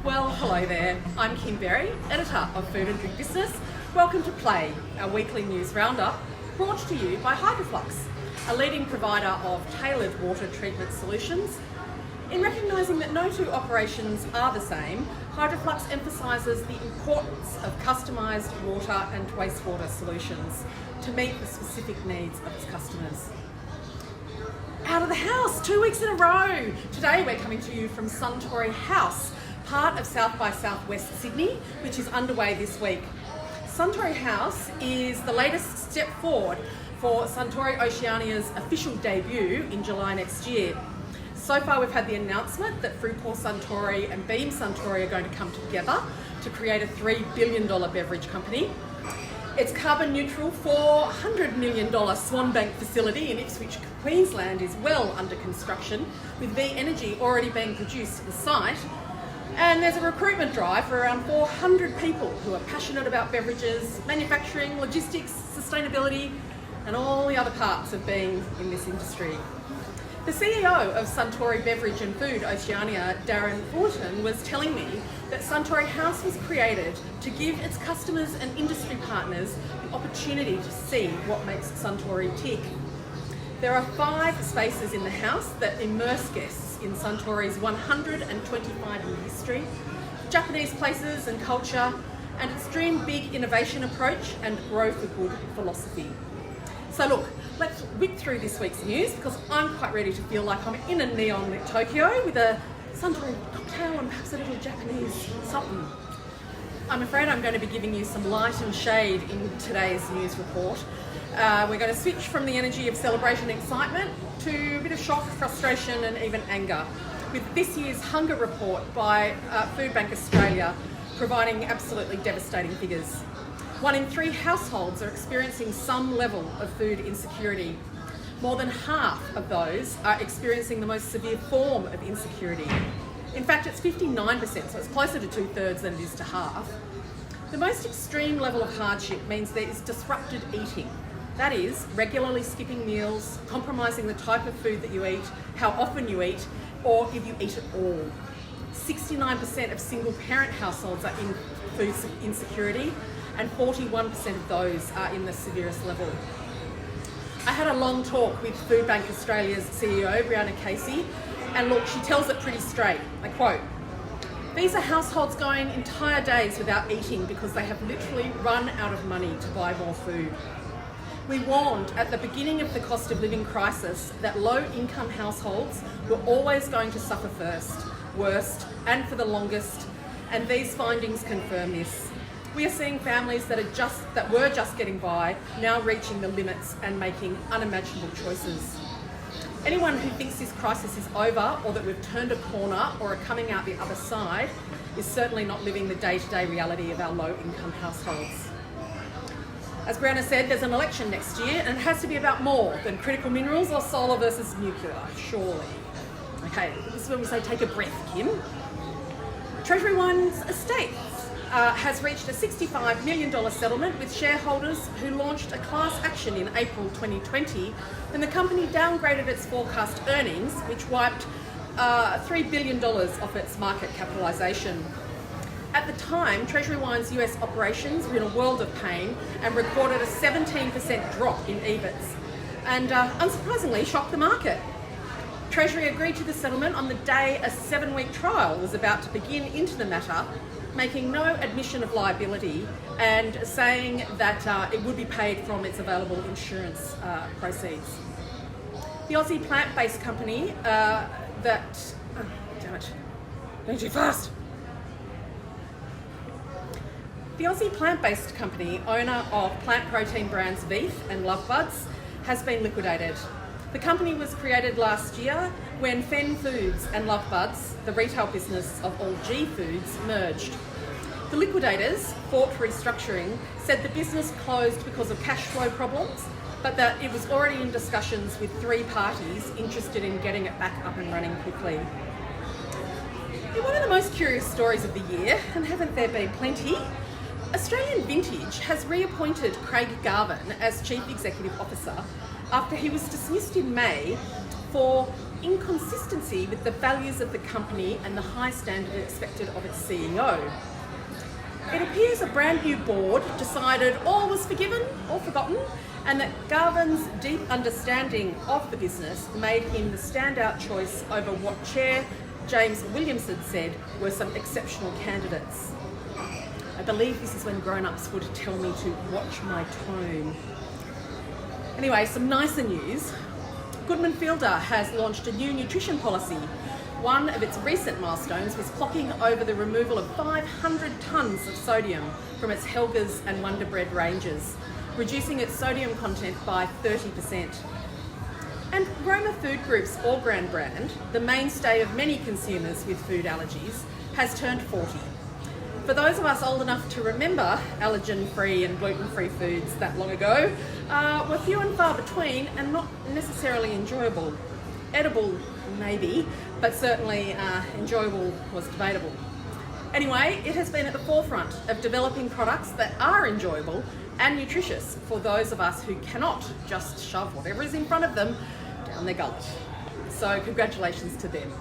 Well, hello there. I'm Kim Berry, editor of Food and Drink Business. Welcome to Play, our weekly news roundup, brought to you by Hydroflux, a leading provider of tailored water treatment solutions. In recognising that no two operations are the same, Hydroflux emphasises the importance of customised water and wastewater solutions to meet the specific needs of its customers. Out of the house, 2 weeks in a row. Today we're coming to you from Suntory House, part of South by Southwest Sydney, which is underway this week. Suntory House is the latest step forward for Suntory Oceania's official debut in July next year. So far we've had the announcement that Fruitport Suntory and Beam Suntory are going to come together to create a $3 billion beverage company. Its carbon neutral $400 million Foodbank facility in Ipswich, Queensland is well under construction, with V energy already being produced at the site. And there's a recruitment drive for around 400 people who are passionate about beverages, manufacturing, logistics, sustainability, and all the other parts of being in this industry. The CEO of Suntory Beverage and Food Oceania, Darren Fullerton, was telling me that Suntory House was created to give its customers and industry partners the opportunity to see what makes Suntory tick. There are 5 spaces in the house that immerse guests in Suntory's 125-year history, Japanese places and culture, and its dream big innovation approach and grow for good philosophy. So look, let's whip through this week's news because I'm quite ready to feel like I'm in a neon-lit Tokyo with a Suntory cocktail and perhaps a little Japanese something. I'm afraid I'm going to be giving you some light and shade in today's news report. We're going to switch from the energy of celebration and excitement to a bit of shock, frustration and even anger, with this year's Hunger Report by Foodbank Australia providing absolutely devastating figures. 1 in 3 households are experiencing some level of food insecurity. More than half of those are experiencing the most severe form of insecurity. In fact, it's 59%, so it's closer to 2/3 than it is to half. The most extreme level of hardship means there is disrupted eating. That is, regularly skipping meals, compromising the type of food that you eat, how often you eat, or if you eat at all. 69% of single-parent households are in food insecurity, and 41% of those are in the severest level. I had a long talk with Foodbank Australia's CEO, Brianna Casey, and look, she tells it pretty straight. I quote, "These are households going entire days without eating because they have literally run out of money to buy more food. We warned at the beginning of the cost of living crisis that low-income households were always going to suffer first, worst, and for the longest, and these findings confirm this. We are seeing families that were just getting by, now reaching the limits and making unimaginable choices. Anyone who thinks this crisis is over or that we've turned a corner or are coming out the other side is certainly not living the day-to-day reality of our low-income households." As Brianna said, there's an election next year and it has to be about more than critical minerals or solar versus nuclear, surely. Okay, this is when we say take a breath, Kim. Treasury Wines Estate has reached a $65 million settlement with shareholders who launched a class action in April 2020 when the company downgraded its forecast earnings, which wiped $3 billion off its market capitalisation. At the time, Treasury Wines' US operations were in a world of pain and recorded a 17% drop in EBITS and unsurprisingly shocked the market. Treasury agreed to the settlement on the day a 7-week trial was about to begin into the matter, making no admission of liability and saying that it would be paid from its available insurance proceeds. The Aussie Plant Based Company going too fast. The Aussie Plant Based Company, owner of plant protein brands Veef and Love Buds, has been liquidated. The company was created last year when Fen Foods and Love Buds, the retail business of all G Foods, merged. The liquidators, Fort Restructuring, said the business closed because of cash flow problems, but that it was already in discussions with 3 parties interested in getting it back up and running quickly. In one of the most curious stories of the year, and haven't there been plenty, Australian Vintage has reappointed Craig Garvin as Chief Executive Officer after he was dismissed in May for inconsistency with the values of the company and the high standard expected of its CEO. It appears a brand new board decided all was forgiven or forgotten, and that Garvin's deep understanding of the business made him the standout choice over what Chair James Williamson said were some exceptional candidates. I believe this is when grown-ups would tell me to watch my tone. Anyway, some nicer news. Goodman Fielder has launched a new nutrition policy. One of its recent milestones was clocking over the removal of 500 tonnes of sodium from its Helga's and Wonder Bread ranges, reducing its sodium content by 30%. And Roma Food Group's Orgran brand, the mainstay of many consumers with food allergies, has turned 40. For those of us old enough to remember allergen-free and gluten-free foods that long ago, were few and far between and not necessarily enjoyable. Edible, maybe, but certainly enjoyable was debatable. Anyway, it has been at the forefront of developing products that are enjoyable and nutritious for those of us who cannot just shove whatever is in front of them down their gullet. So congratulations to them.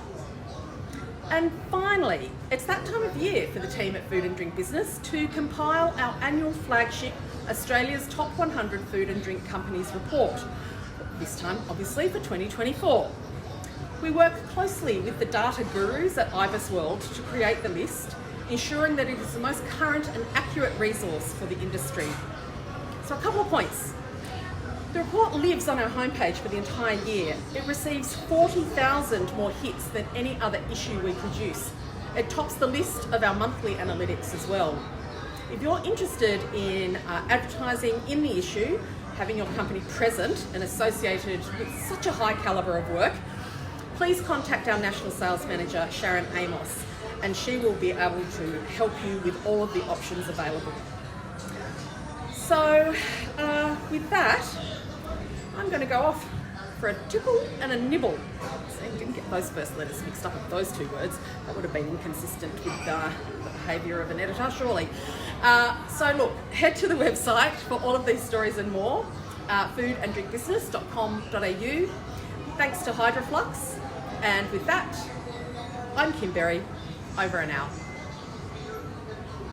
And finally, it's that time of year for the team at Food and Drink Business to compile our annual flagship Australia's Top 100 Food and Drink Companies report, this time obviously for 2024. We work closely with the data gurus at IBISWorld to create the list, ensuring that it is the most current and accurate resource for the industry. So a couple of points. The report lives on our homepage for the entire year. It receives 40,000 more hits than any other issue we produce. It tops the list of our monthly analytics as well. If you're interested in advertising in the issue, having your company present and associated with such a high calibre of work, please contact our National Sales Manager, Sharon Amos, and she will be able to help you with all of the options available. So, with that, I'm going to go off for a tipple and a nibble. See, I didn't get those first letters mixed up with those two words. That would have been inconsistent with the behaviour of an editor, surely. So look, head to the website for all of these stories and more, foodanddrinkbusiness.com.au. Thanks to Hydroflux. And with that, I'm Kim Berry, over and out.